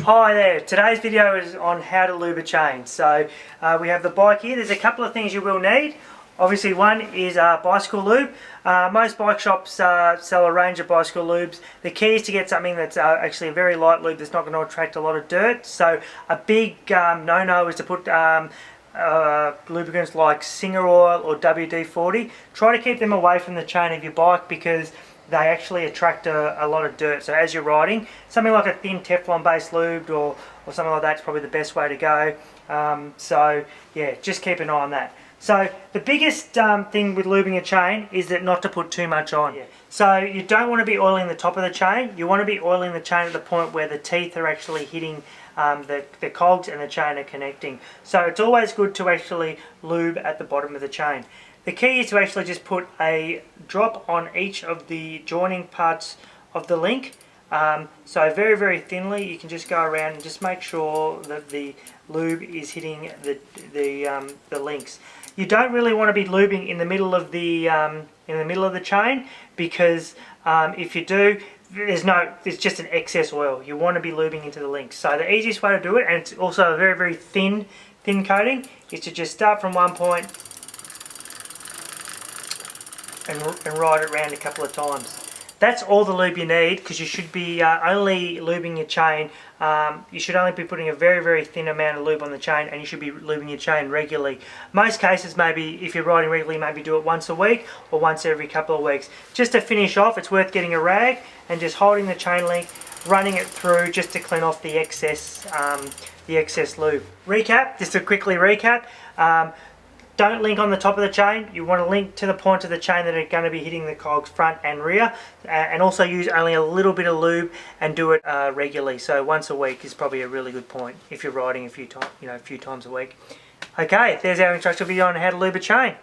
Hi there, today's video is on how to lube a chain. So we have the bike here. There's a couple of things you will need. Obviously one is bicycle lube. Most bike shops sell a range of bicycle lubes. The key is to get something that's actually a very light lube that's not going to attract a lot of dirt. So a big no-no is to put lubricants like Singer Oil or WD-40. Try to keep them away from the chain of your bike because they actually attract a lot of dirt. So as you're riding, something like a thin Teflon based lube or something like that's probably the best way to go. So yeah, just keep an eye on that. So the biggest thing with lubing a chain is that not to put too much on. Yeah. So you don't want to be oiling the top of the chain. You want to be oiling the chain at the point where the teeth are actually hitting the cogs and the chain are connecting. So it's always good to actually lube at the bottom of the chain. The key is to actually just put a drop on each of the joining parts of the link. So very, very thinly, you can just go around and just make sure that the lube is hitting the links. You don't really want to be lubing in the middle of the chain because if you do, there's just an excess oil. You want to be lubing into the links. So the easiest way to do it, and it's also a very, very thin coating, is to just start from one point and ride it around a couple of times. That's all the lube you need, because you should be only lubing your chain. You should only be putting a very, very thin amount of lube on the chain, and you should be lubing your chain regularly. Most cases, maybe if you're riding regularly, maybe do it once a week or once every couple of weeks. Just to finish off, it's worth getting a rag and just holding the chain link, running it through just to clean off the excess lube. Recap, just to quickly recap. Don't link on the top of the chain. You want to link to the points of the chain that are going to be hitting the cogs front and rear, and also use only a little bit of lube and do it regularly. So once a week is probably a really good point if you're riding a few times a week. Okay, there's our instructional video on how to lube a chain.